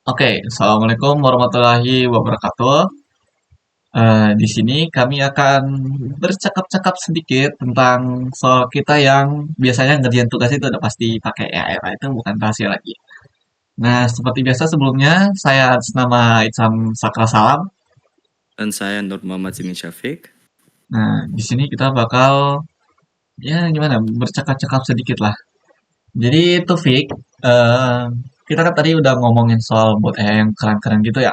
Oke, Assalamualaikum warahmatullahi wabarakatuh. Di sini kami akan bercakap-cakap sedikit tentang soal kita yang biasanya ngerjain tugas itu udah pasti pakai AI, itu bukan rahasia lagi. Nah, seperti biasa sebelumnya, saya atas nama Itsam Sakra Salam. Dan saya Nur Muhammad Simin Syafiq. Nah, di sini kita bakal, ya gimana, bercakap-cakap sedikit lah. Jadi, Taufik, eh kita kan tadi udah ngomongin soal buat AI yang keren-keren gitu ya.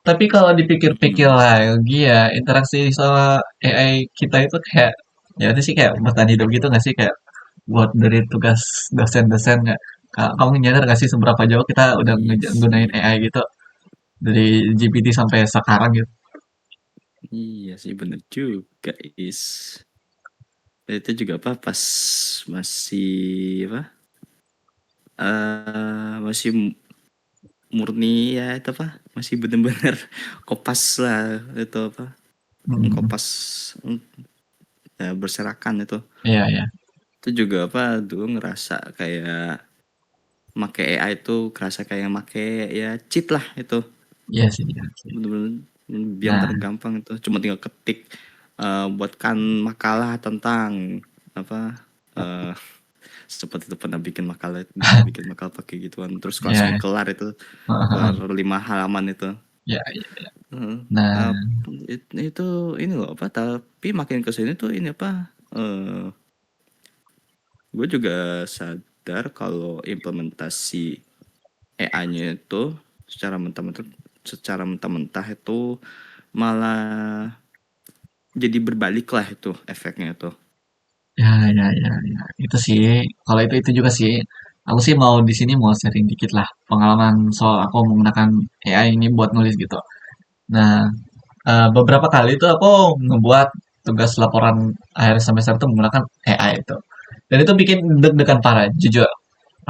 Tapi kalau dipikir-pikir Hmm. lagi ya, interaksi sama AI kita itu kayak, ya itu sih kayak bertahan hidup gitu nggak sih? Kayak buat dari tugas dosen-dosen nggak? Kamu nyadar nggak sih seberapa jauh kita udah Iya gunain sih. AI gitu? Dari GPT sampai sekarang gitu. Iya sih bener juga is. Itu juga apa pas masih apa? Masih murni ya itu apa? Masih bener-bener kopas lah itu apa? Hmm, Kopas ya, berserakan itu. iya, iya. Itu juga apa dulu ngerasa kayak make AI itu kerasa kayak make ya cheat lah itu. Iya sih, iya sih. Bener-bener biar Nah, gampang itu cuma tinggal ketik buatkan makalah tentang apa seperti itu pernah bikin makalah bikin makalah pakai gituan terus langsung iya. kelar itu kelar 5 halaman itu. Iya, iya. Heeh. Nah, Uh, itu ini loh apa tapi makin kesini tuh ini apa gue juga sadar kalau implementasi AI-nya itu secara mentah-mentah itu malah jadi berbalik lah itu efeknya itu. ya, ya, ya, ya. Itu sih, kalau itu juga sih. Aku sih mau di sini mau sharing dikit lah pengalaman soal aku menggunakan AI ini buat nulis gitu. Nah, beberapa kali itu aku ngebuat tugas laporan akhir semester itu menggunakan AI itu. Dan itu bikin deg-degan parah, jujur.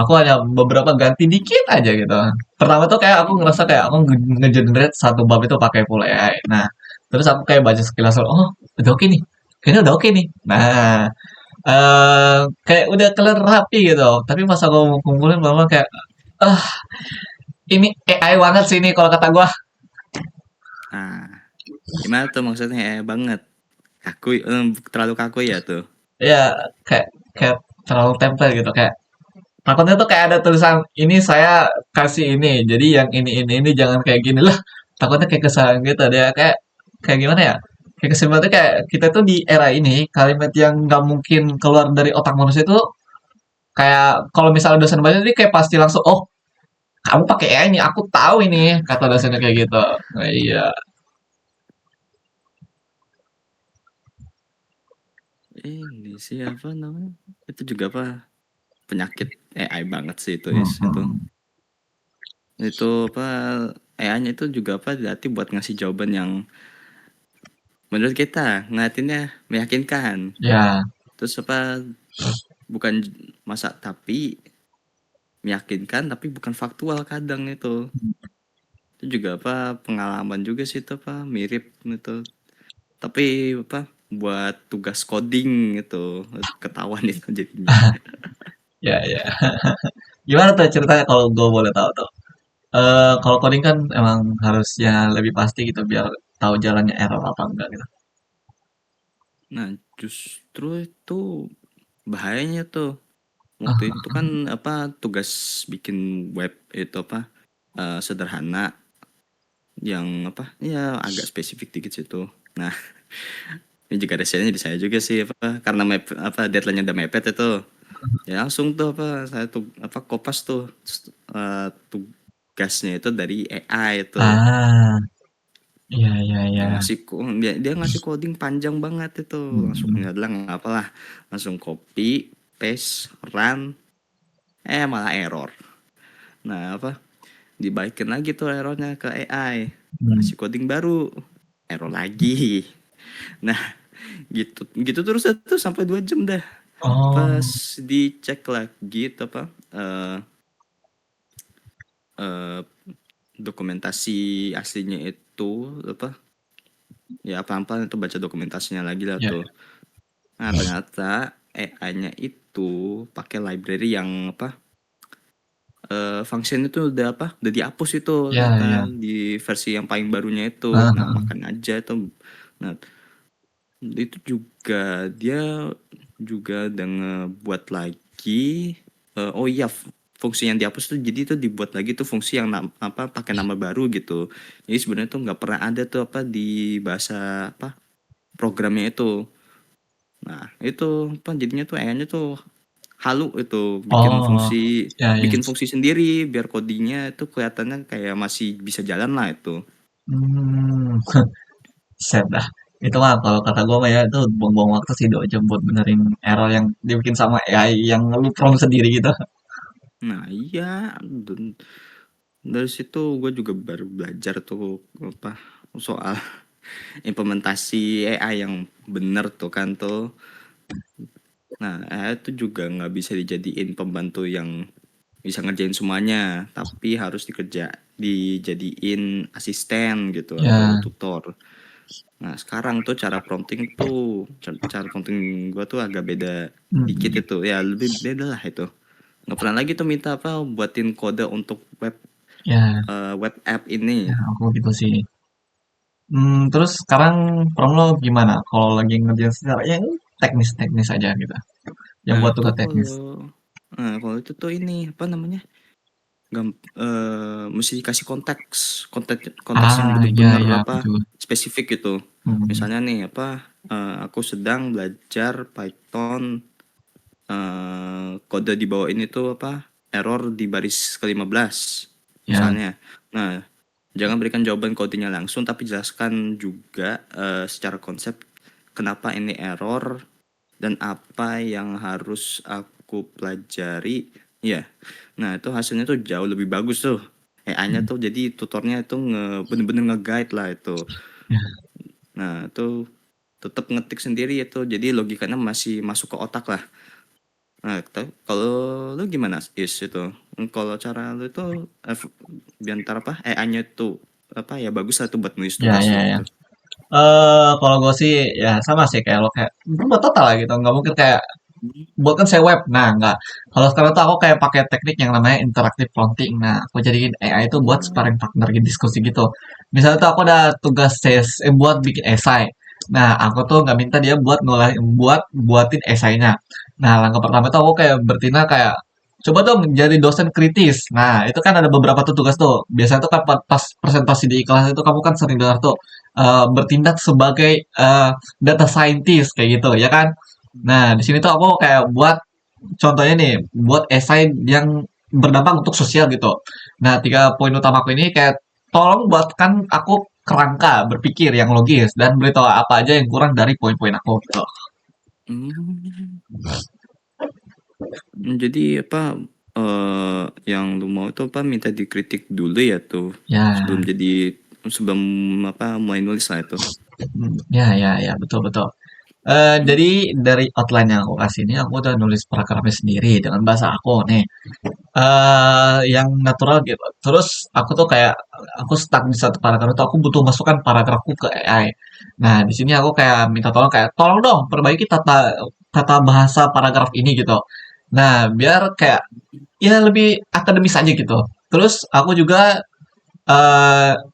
Aku hanya beberapa ganti dikit aja gitu. Pertama tuh kayak aku ngerasa kayak aku nge-generate satu bab itu pakai full AI. Nah, terus aku kayak baca sekilas, oh udah oke nih. Kayaknya udah oke nih. Nah, kayak udah kelar rapi gitu. Tapi pas aku kumpulin bahwa kayak, ah ini AI banget sih ini kalau kata gua. Nah, gimana tuh maksudnya banget? Kaku, terlalu kaku ya tuh. Ya kayak kayak terlalu tempel gitu kayak takutnya tuh kayak ada tulisan ini saya kasih ini jadi yang ini jangan kayak gini lah, takutnya kayak kesalahan gitu dia kayak kayak gimana ya, kayak kesimpulannya kayak kita tuh di era ini kalimat yang nggak mungkin keluar dari otak manusia itu kayak kalau misalnya dosen baca jadi kayak pasti langsung oh kamu pakai AI ini aku tahu ini kata dosennya kayak gitu. Nah, iya. Ini sih apa namanya? Itu juga apa? Penyakit AI banget sih itu Hmm, is itu. hmm. Itu apa AI-nya itu juga apa dilatih buat ngasih jawaban yang menurut kita ngeliatinnya meyakinkan. Ya, Terus apa bukan masa tapi meyakinkan tapi bukan faktual kadang itu. Itu juga apa pengalaman juga sih itu apa mirip itu. Tapi apa buat tugas coding itu ketahuan itu jadinya. ya, ya. Gimana tuh ceritanya kalau gue boleh tahu tuh? Kalau coding kan emang harusnya lebih pasti gitu biar tahu jalannya error apa enggak gitu. Nah, justru itu bahayanya tuh. Waktu Ah, itu kan apa tugas bikin web itu apa sederhana yang apa ya agak spesifik dikit situ. Nah, ini juga resenya di saya juga sih apa karena apa deadline-nya udah mepet itu. Ya langsung tuh apa saya tuh apa kopas tuh tugasnya itu dari AI itu. ah, iya, iya, iya. Dia ngasih coding panjang banget itu langsung Hmm. nggak bilang apalah langsung copy paste run malah error. Nah apa dibaikin lagi tuh errornya ke AI Hmm. ngasih coding baru error lagi. Nah gitu gitu terus itu sampai 2 jam dah pas Oh, dicek lagi itu apa eh eh, dokumentasi aslinya itu apa ya pelan-pelan itu baca dokumentasinya lagi lah iya. tuh. Nah ternyata AI-nya itu pakai library yang apa function itu udah apa, udah dihapus itu Ya, ya. di versi yang paling barunya itu. Heeh, Nah, heeh. makan aja itu. Nah, itu juga dia juga udah ngebuat lagi, oh iya, fungsi yang dihapus tuh jadi itu dibuat lagi tuh fungsi yang pakai nama baru gitu. Jadi sebenarnya tuh nggak pernah ada tuh di bahasa programnya itu. Nah, itu jadinya tuh AI-nya tuh halu itu, Oh, ya, ya. bikin fungsi sendiri biar codingnya itu kelihatannya kayak masih bisa jalan lah itu. Hmm, set dah. Itu mah kalau kata gue mah ya itu buang-buang waktu sih do buat benerin error yang dibikin sama AI yang lu prompt sendiri gitu. Nah iya, dari situ gue juga baru belajar tuh soal implementasi AI yang bener tuh kan tuh. Nah, AI itu juga nggak bisa dijadiin pembantu yang bisa ngerjain semuanya, tapi harus dijadiin asisten gitu atau Ya, tutor. Nah, sekarang tuh cara prompting gua tuh agak beda dikit mm, itu. Ya, lebih beda lah itu. Nggak pernah lagi tuh minta buatin kode untuk ya, web app ya, ini. aku gitu sih. Terus sekarang prom lo gimana? Kalau lagi ngerjain secara yang teknis-teknis aja gitu. Yang Nah, buat tuh tugas teknis. kalau itu tuh ini apa namanya? Mesti dikasih konteks yang Ah, ya, bener-bener ya, aku juga. spesifik gitu. Hmm, Misalnya nih aku sedang belajar Python, kode di bawah ini tuh error di baris ke-15 ya, misalnya. Nah, jangan berikan jawaban kodenya langsung tapi jelaskan juga secara konsep kenapa ini error dan apa yang harus aku pelajari. Ya, nah itu hasilnya tuh jauh lebih bagus tuh. AI-nya hmm, tuh jadi tutornya itu bener-bener nge-guide lah itu. ya, Nah itu tetap ngetik sendiri itu, jadi logikanya masih masuk ke otak lah. Nah, kalau lu gimana itu? Kalau cara lu itu biar AI-nya itu ya bagus lah tuh buat nulis ya, tugas ya, lu ya. gitu. Kalau gue sih ya sama sih kayak lo kayak berubah total lah gitu. Nggak mungkin kayak buat kan saya web. Nah, nggak. Kalau sekarang tuh aku kayak pakai teknik yang namanya interactive prompting. Nah, aku jadiin AI itu buat Oh. sparring partner gitu, diskusi gitu. Misalnya tuh aku ada tugas buat bikin esai. Nah, aku tuh nggak minta dia buatin esainya. Nah, langkah pertama tuh aku kayak bertindak kayak coba dong jadi dosen kritis. Nah, itu kan ada beberapa tuh tugas tuh. Biasanya tuh kan pas presentasi di kelas itu kamu kan sering dengar tuh bertindak sebagai data scientist kayak gitu, ya kan? Nah, di sini tuh aku kayak buat contohnya nih, buat esai yang berdampak untuk sosial gitu. Nah, 3 poin utamaku ini kayak tolong buatkan aku kerangka berpikir yang logis dan beritahu apa aja yang kurang dari poin-poin aku gitu. Hmm. Jadi yang lu mau itu minta dikritik dulu ya tuh Ya, sebelum sebelum mulai nulis lah itu. ya, ya, ya, betul, betul. Hmm. Jadi dari outline yang aku kasih ini aku udah nulis paragrafnya sendiri dengan bahasa aku nih. Yang natural gitu. Terus aku tuh kayak aku stuck di satu paragraf itu aku butuh masukan paragrafku ke AI. Nah, di sini aku kayak minta tolong kayak tolong dong perbaiki tata tata bahasa paragraf ini gitu. Nah, biar kayak ya lebih akademis aja gitu. Terus aku juga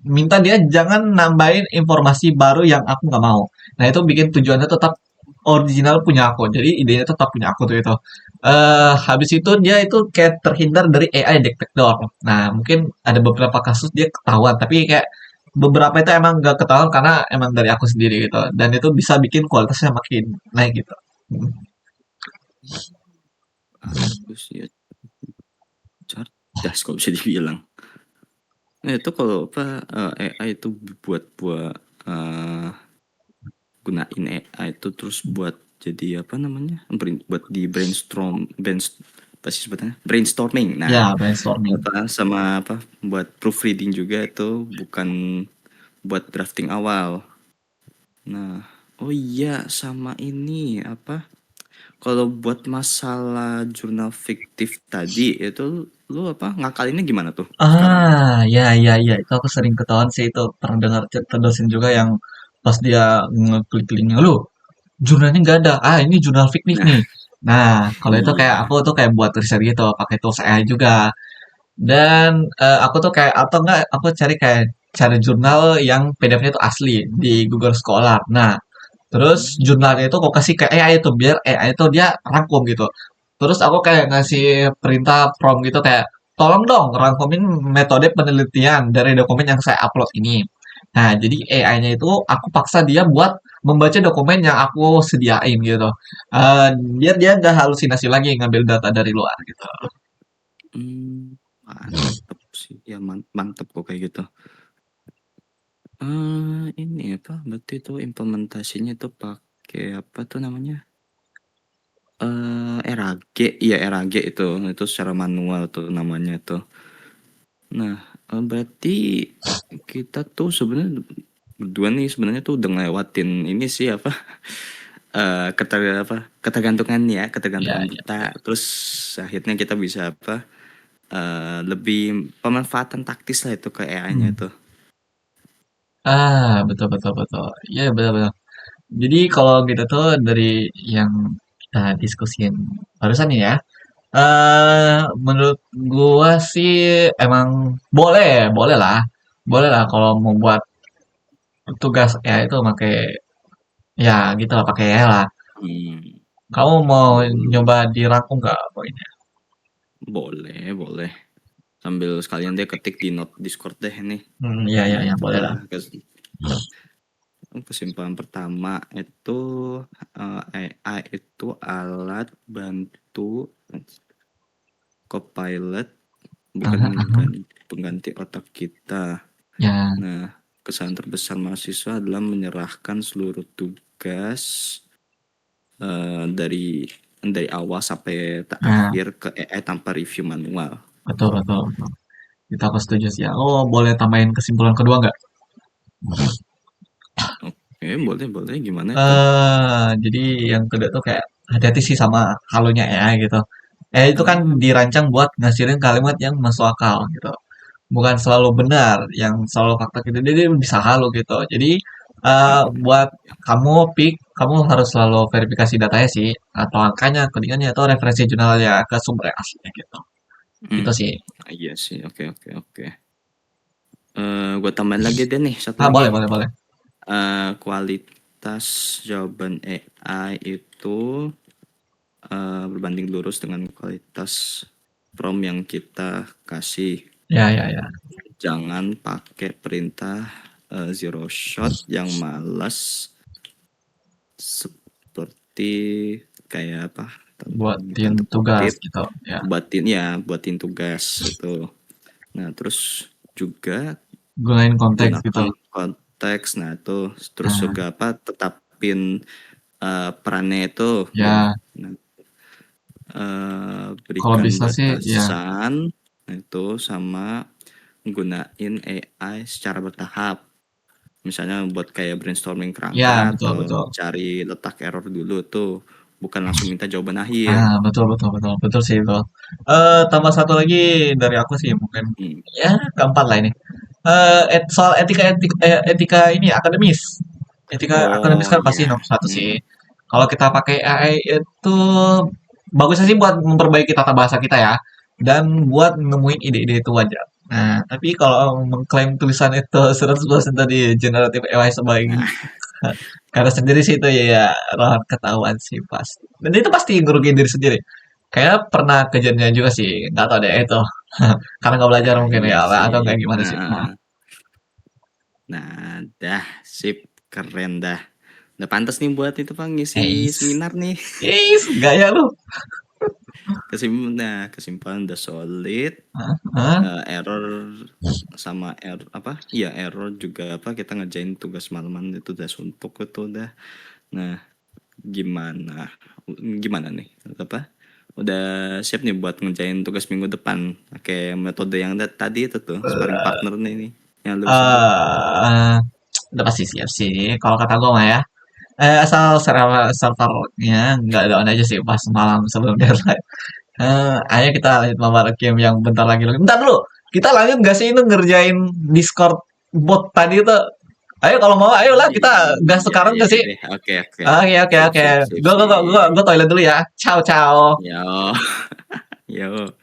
minta dia jangan nambahin informasi baru yang aku nggak mau. Nah, itu bikin tujuannya tetap original punya aku. Jadi idenya tetap punya aku tuh itu. Habis itu dia itu kayak terhindar dari AI detector. Nah, mungkin ada beberapa kasus dia ketahuan, tapi kayak beberapa itu emang nggak ketahuan karena emang dari aku sendiri gitu. Dan itu bisa bikin kualitasnya makin naik gitu. Hmm. Bagus ya, cerdas kalau bisa dibilang. Nah itu kalau AI itu buat buat eh, gunain AI itu terus buat jadi apa namanya buat di pasti sebetulnya brainstorming. Nah, Ya, brainstorming. sama buat proofreading juga itu bukan buat drafting awal. Nah, oh iya, sama ini kalau buat masalah jurnal fiktif tadi itu lu ngakalinnya gimana tuh sekarang? Ya, ya, ya. Itu aku sering ketahuan sih itu. Pernah dengar cerita dosen juga yang pas dia ngeklik linknya, lu jurnalnya nggak ada. Ah, ini jurnal fiktif Nah, nih. Nah, kalau itu kayak iya. aku tuh kayak buat riset gitu, pakai tools AI juga. Dan aku tuh kayak atau enggak aku cari jurnal yang PDF-nya itu asli di Google Scholar. Nah, terus Hmm. jurnalnya itu aku kasih ke AI itu biar AI itu dia rangkum gitu. Terus aku kayak ngasih perintah prompt gitu kayak tolong dong rangkumin metode penelitian dari dokumen yang saya upload ini. Nah, jadi AI-nya itu aku paksa dia buat membaca dokumen yang aku sediain gitu. Eh, biar dia nggak halusinasi lagi ngambil data dari luar gitu. Mantep sih. Ya mantep kok kayak gitu. Ini apa, berarti itu implementasinya tuh pakai apa tuh namanya? RAG, iya RAG itu secara manual tuh namanya tuh. Nah, berarti kita tuh sebenarnya berdua nih sebenarnya tuh udah ngelewatin ini sih apa, ketergantungan ya, Ya, ketergantungan ya, kita. ya. Terus akhirnya kita bisa apa, lebih pemanfaatan taktis lah itu ke AI-nya Hmm. tuh. Betul betul betul. Iya, betul betul. Jadi kalau gitu tuh dari yang kita diskusin barusan nih ya, menurut gua sih emang boleh lah, boleh lah kalau mau buat tugas ya itu pakai ya gitu lah pakai AI lah. Hmm, Kamu mau boleh, nyoba dirangkum nggak poinnya? boleh, boleh. Sambil sekalian dia ketik di note Discord deh nih. Iya iya Nah, iya boleh apa, lah. kesimpulan pertama itu, AI itu alat bantu Copilot, bukan Aha, aha. pengganti otak kita. Ya, Nah, kesalahan terbesar mahasiswa adalah menyerahkan seluruh tugas, dari awal sampai nah, terakhir ke AI tanpa review manual. betul betul betul. Kita aku setuju sih ya. Oh boleh tambahin kesimpulan kedua nggak? Oke, boleh, boleh. Gimana itu? Jadi yang kedua tuh kayak hati-hati sih sama halunya AI gitu. AI itu kan Ah, dirancang buat ngasilin kalimat yang masuk akal gitu. Bukan selalu benar, yang selalu fakta gitu. Jadi dia bisa halu gitu. Jadi buat kamu kamu harus selalu verifikasi datanya sih, atau angkanya, codingannya, atau referensi jurnalnya ke sumber yang aslinya gitu. hmm, Itu sih. iya sih. Oke, oke, oke. Gue tambahin lagi deh nih, satu Boleh, lagi. boleh, boleh. Kualitas jawaban AI itu, berbanding lurus dengan kualitas prompt yang kita kasih. Ya, ya, ya. Jangan pakai perintah, zero shot yang malas, seperti kayak apa? Buatin Tanda tugas kutip, gitu. Ya. buatin tugas itu. Nah, terus juga Gunain konteks gitu. gunakan konteks. Nah, itu terus Nah, juga apa? Tetapin perannya itu. ya. Nah, Kalau berikan bisa sih, ya. batasan. Nah, itu sama gunain AI secara bertahap. Misalnya buat kayak brainstorming Ya, kerangka betul, atau betul. cari letak error dulu tuh. Bukan langsung minta jawaban akhir. Betul betul betul. Betul sih itu. Tambah satu lagi dari aku sih mungkin Hmm. ya keempat lah ini. Soal etika ini akademis. Etika akademis Oh kan pasti iya. nomor satu sih. Hmm. Kalau kita pakai AI itu bagusnya sih buat memperbaiki tata bahasa kita ya dan buat nemuin ide-ide itu wajar. Nah, tapi kalau mengklaim tulisan itu 100% tadi generatif AI sebagai Nah, karena sendiri sih itu ya rawan ketahuan sih pasti. Dan itu pasti ngerugiin diri sendiri. Kayak pernah kejadian juga sih, nggak tahu deh itu. Karena nggak belajar nah mungkin iya ya, sih. atau kayak gimana sih. Nah, nah, dah sip, keren dah. Udah pantas nih buat itu Bang ngisi Eis, seminar nih. gaya lu. Kesimpulan udah solid. Hah? Hah? Error sama error apa? Iya error juga apa? Kita ngerjain tugas malaman itu udah suntuk itu udah. Nah, gimana? Gimana nih? Apa? Udah siap nih buat ngerjain tugas minggu depan pakai metode yang tadi itu tuh sparring partner nih nih yang lu sebut. eh udah pasti siap sih. Kalau kata gue mah ya. Asal servernya nggak down aja sih pas malam sebelum deadline. Ayo kita lanjut mabar game yang bentar lagi. Bentar dulu. Kita lanjut nggak sih itu ngerjain Discord bot tadi itu? Ayo kalau mau, ayolah kita gas Iya sekarang iya nggak sih? deh. Oke oke. Oke oke Sip oke. sip sip Gue sip. toilet dulu ya. Ciao ciao. Yo yo.